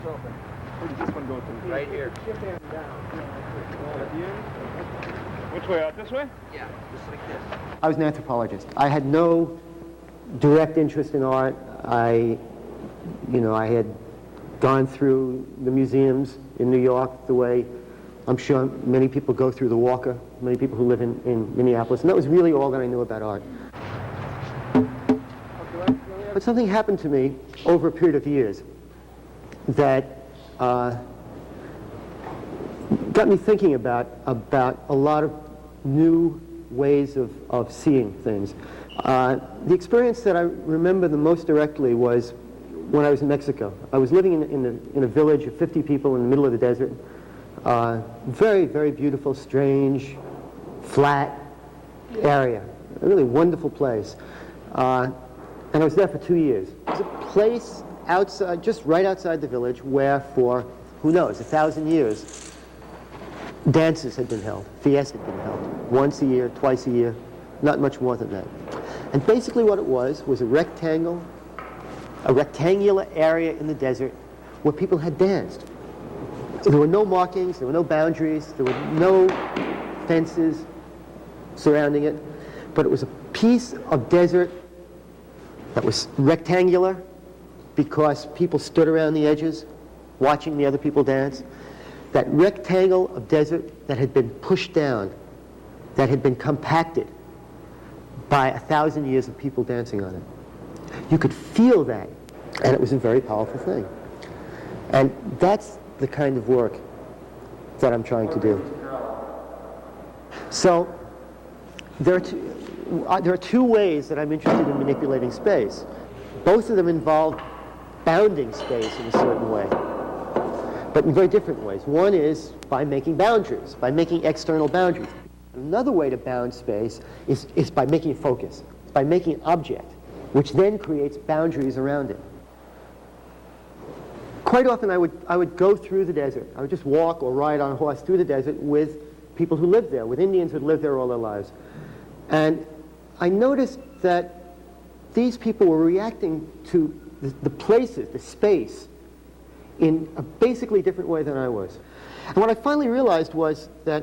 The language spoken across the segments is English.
it's open. Where does this one go to? Right here. At the end? Which way? Out this way? Yeah, just like this. I was an anthropologist. I had no direct interest in art. I had gone through the museums in New York the way I'm sure many people go through the Walker, many people who live in Minneapolis, and that was really all that I knew about art. But something happened to me over a period of years that got me thinking about a lot of new ways of seeing things. The experience that I remember the most directly was when I was in Mexico. I was living in a village of 50 people in the middle of the desert. Very, very beautiful, strange, flat area. A really wonderful place. And I was there for 2 years. It was a place outside, just right outside the village, where for, who knows, 1,000 years, dances had been held, fiestas had been held, once a year, twice a year, not much more than that. And basically what it was a rectangular area in the desert where people had danced. There were no markings, there were no boundaries, there were no fences surrounding it, but it was a piece of desert that was rectangular because people stood around the edges watching the other people dance. That rectangle of desert that had been pushed down, that had been compacted by 1,000 years of people dancing on it. You could feel that, and it was a very powerful thing. And that's the kind of work that I'm trying to do. So there are two ways that I'm interested in manipulating space. Both of them involve bounding space in a certain way, but in very different ways. One is by making boundaries, by making external boundaries. Another way to bound space is by making a focus, by making an object, which then creates boundaries around it. Quite often I would go through the desert. I would just walk or ride on a horse through the desert with people who lived there, with Indians who had lived there all their lives. And I noticed that these people were reacting to the places, the space, in a basically different way than I was. And what I finally realized was that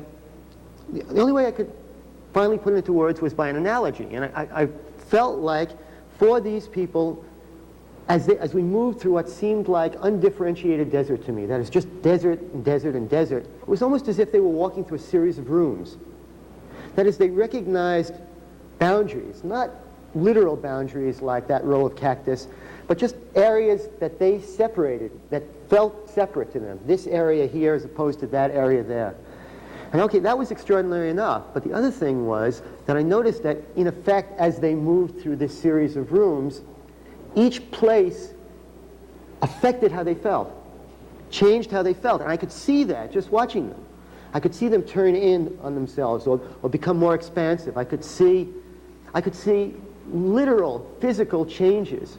the only way I could finally put it into words was by an analogy. And I felt like for these people, as we moved through what seemed like undifferentiated desert to me, that is just desert and desert and desert, it was almost as if they were walking through a series of rooms. That is, they recognized boundaries, not literal boundaries like that row of cactus, but just areas that they separated, that felt separate to them. This area here as opposed to that area there. And okay, that was extraordinary enough, but the other thing was that I noticed that, in effect, as they moved through this series of rooms, each place affected how they felt, changed how they felt. And I could see that just watching them. I could see them turn in on themselves or become more expansive. I could see literal physical changes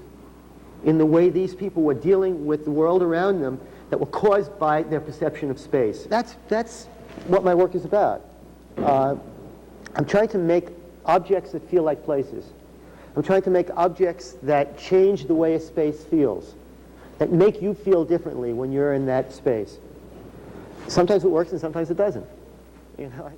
in the way these people were dealing with the world around them that were caused by their perception of space. That's what my work is about. I'm trying to make objects that feel like places. I'm trying to make objects that change the way a space feels, that make you feel differently when you're in that space. Sometimes it works and sometimes it doesn't. You know.